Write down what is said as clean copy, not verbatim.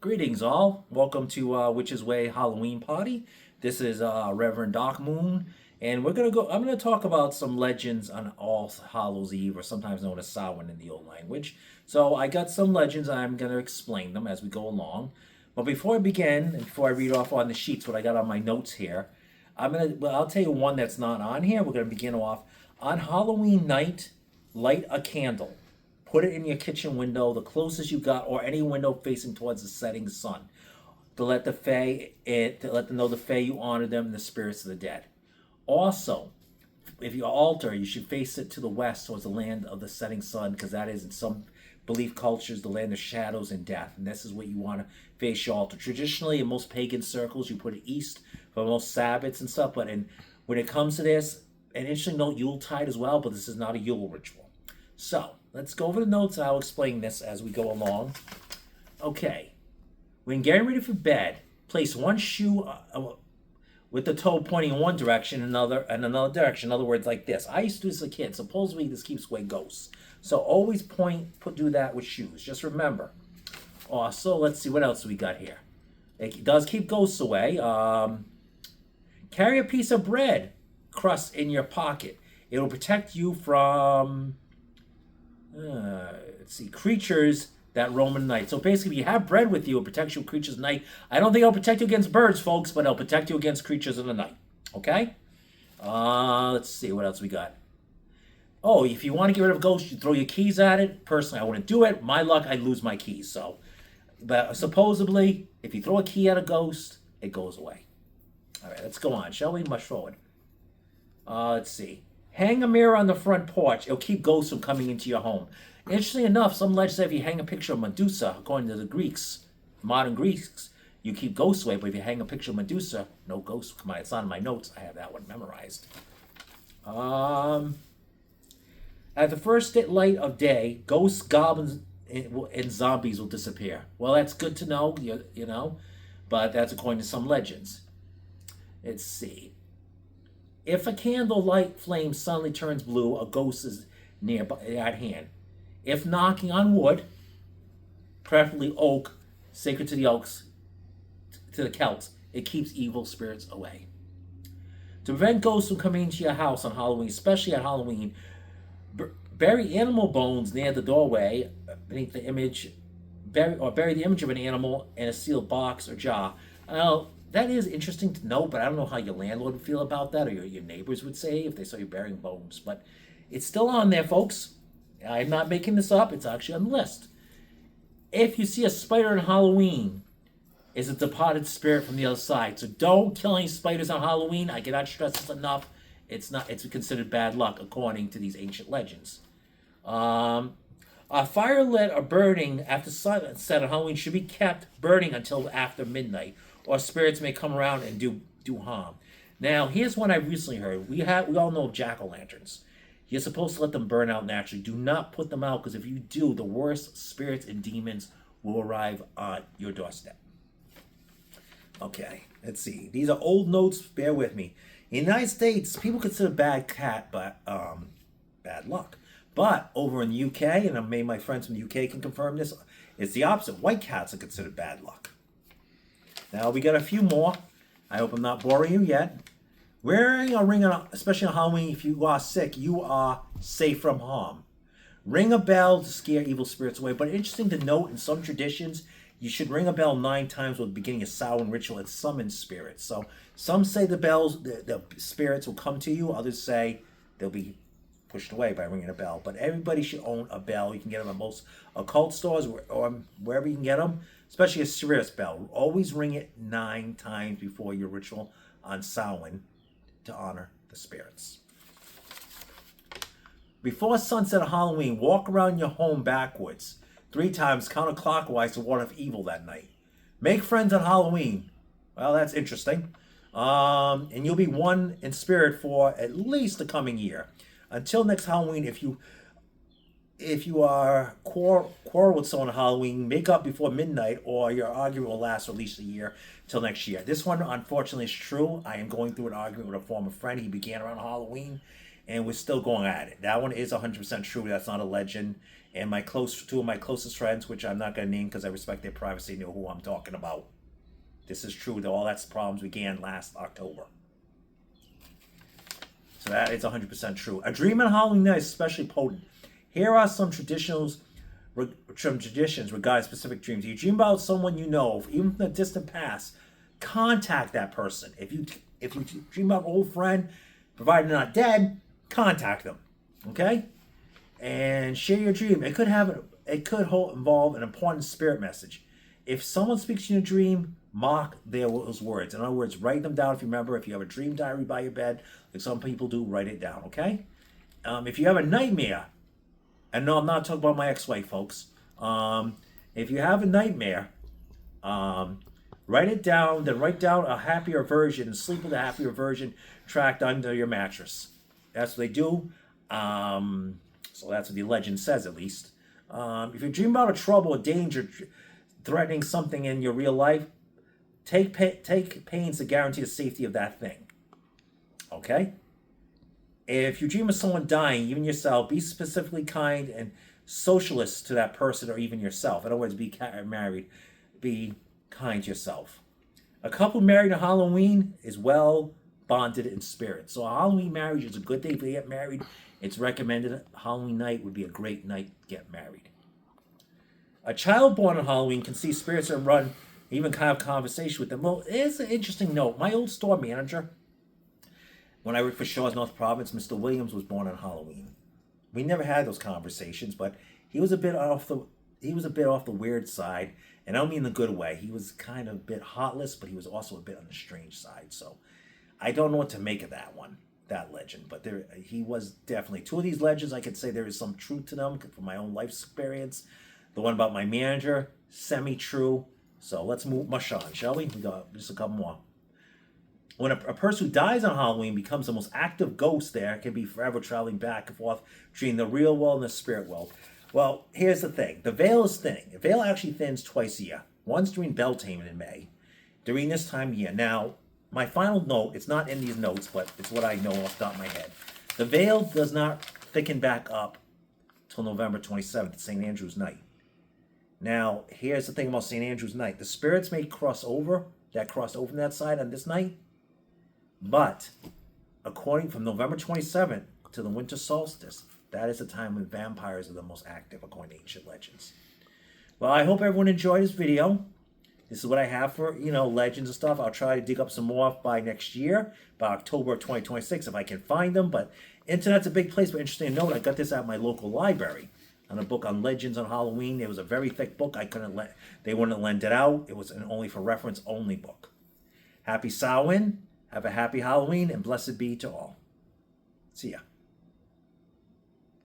Greetings, all. Welcome to Witch's Way Halloween Party. This is Reverend Dark Moon, and I'm gonna talk about some legends on All Hallows Eve, or sometimes known as Samhain in the old language. So I got some legends. I'm gonna explain them as we go along. But before I begin, and before I read off on the sheets what I got on my notes here, I'll tell you one that's not on here. We're gonna begin off on Halloween night. Light a candle. Put it in your kitchen window, the closest you got, or any window facing towards the setting sun, to let to let them know the fae you honor them and the spirits of the dead. Also, if your altar, you should face it to the west towards the land of the setting sun, because that is in some belief cultures the land of shadows and death, and this is what you want to face your altar. Traditionally, in most pagan circles, you put it east for most Sabbats and stuff. When it comes to this, an interesting note, Yuletide as well, but this is not a Yule ritual. So let's go over the notes. I'll explain this as we go along. Okay, when getting ready for bed, place one shoe with the toe pointing in one direction and another direction. In other words, like this. I used to do this as a kid. Supposedly this keeps away ghosts. So always do that with shoes. Just remember. Also, let's see what else we got here. It does keep ghosts away. Carry a piece of bread crust in your pocket. It will protect you from creatures that roam in the night. So basically, if you have bread with you, it protects you from creatures in the night. I don't think it'll protect you against birds, folks, but it'll protect you against creatures in the night. Okay? Let's see what else we got. Oh, if you want to get rid of ghosts, you throw your keys at it. Personally, I wouldn't do it. My luck, I'd lose my keys. But supposedly, if you throw a key at a ghost, it goes away. All right, let's go on, shall we? Much forward. Let's see. Hang a mirror on the front porch. It'll keep ghosts from coming into your home. Interestingly enough, some legends say if you hang a picture of Medusa, according to the Greeks, modern Greeks, you keep ghosts away. But if you hang a picture of Medusa, no ghosts will come out. It's on my notes. I have that one memorized. At the first light of day, ghosts, goblins, and zombies will disappear. Well, that's good to know, you know, but that's according to some legends. Let's see. If a candlelight flame suddenly turns blue, a ghost is at hand. If knocking on wood, preferably oak, sacred to the oaks, to the Celts, it keeps evil spirits away. To prevent ghosts from coming into your house on Halloween, especially at Halloween, bury animal bones near the doorway beneath the image, bury the image of an animal in a sealed box or jar. Now, that is interesting to know, but I don't know how your landlord would feel about that, or your neighbors would say if they saw you burying bones. But it's still on there, folks. I'm not making this up. It's actually on the list. If you see a spider on Halloween, it's a departed spirit from the other side. So don't kill any spiders on Halloween. I cannot stress this enough. It's considered bad luck according to these ancient legends. A fire lit or burning after sunset on Halloween should be kept burning until after midnight, or spirits may come around and do harm. Now, here's one I recently heard. We all know of jack-o'-lanterns. You're supposed to let them burn out naturally. Do not put them out, because if you do, the worst spirits and demons will arrive on your doorstep. Okay, let's see. These are old notes. Bear with me. In the United States, people consider bad luck. But over in the UK, and maybe my friends from the UK can confirm this, it's the opposite. White cats are considered bad luck. Now we got a few more. I hope I'm not boring you yet. Wearing a ring, especially on Halloween, if you are sick, you are safe from harm. Ring a bell to scare evil spirits away. But interesting to note, in some traditions, you should ring a bell 9 times with the beginning of Samhain ritual. It summons spirits. So some say the spirits will come to you. Others say they'll be pushed away by ringing a bell. But everybody should own a bell. You can get them at most occult stores or wherever you can get them, especially a serious bell. Always ring it 9 times before your ritual on Samhain to honor the spirits. Before sunset of Halloween, walk around your home backwards 3 times counterclockwise to ward off evil that night. Make friends on Halloween. Well, that's interesting. And you'll be one in spirit for at least the coming year. Until next Halloween, if you are quarrel with someone on Halloween, make up before midnight, or your argument will last for at least a year till next year. This one, unfortunately, is true. I am going through an argument with a former friend. He began around Halloween, and we're still going at it. That one is 100% true. That's not a legend. And two of my closest friends, which I'm not going to name because I respect their privacy, know who I'm talking about. This is true. All that's problems began last October. So that is 100% true. A dream on Halloween night is especially potent. Here are some traditions regarding specific dreams. You dream about someone you know, even from the distant past, contact that person. If you dream about an old friend, provided they're not dead, contact them. Okay? And share your dream. It could involve an important spirit message. If someone speaks in your dream, mock those words. In other words, write them down if you remember. If you have a dream diary by your bed, like some people do, write it down, okay? If you have a nightmare, and no, I'm not talking about my ex-wife, folks. If you have a nightmare, write it down, then write down a happier version and sleep with a happier version tracked under your mattress. That's what they do. So that's what the legend says, at least. If you dream about a trouble, a danger, threatening something in your real life, take pains to guarantee the safety of that thing. Okay? If you dream of someone dying, even yourself, be specifically kind and socialist to that person or even yourself. In other words, be married. Be kind to yourself. A couple married on Halloween is well bonded in spirit. So a Halloween marriage is a good day to get married. It's recommended. Halloween night would be a great night to get married. A child born on Halloween can see spirits and run, even kind of conversation with them. Well, it's an interesting note. My old store manager, when I worked for Shaw's North Province, Mr. Williams was born on Halloween. We never had those conversations, but he was a bit off the weird side, and I don't mean the good way. He was kind of a bit heartless, but he was also a bit on the strange side. So I don't know what to make of that legend, but he was definitely two of these legends. I could say there is some truth to them from my own life experience. The one about my manager, semi-true. So let's mush on, shall we? We got just a couple more. When a person who dies on Halloween becomes the most active ghost there, can be forever traveling back and forth between the real world and the spirit world. Well, here's the thing. The veil is thinning. The veil actually thins twice a year. Once during Beltane in May, during this time of year. Now, my final note, it's not in these notes, but it's what I know off the top of my head. The veil does not thicken back up till November 27th, St. Andrew's night. Now, here's the thing about St. Andrew's night. The spirits may cross over from that side on this night, but according from November 27th to the winter solstice, that is the time when vampires are the most active, according to ancient legends. Well, I hope everyone enjoyed this video. This is what I have for, legends and stuff. I'll try to dig up some more by next year, by October of 2026, if I can find them. But internet's a big place. But interesting to note, I got this at my local library on a book on legends on Halloween. It was a very thick book. They wouldn't lend it out. It was an only for reference only book. Happy Samhain. Have a happy Halloween, and blessed be to all. See ya.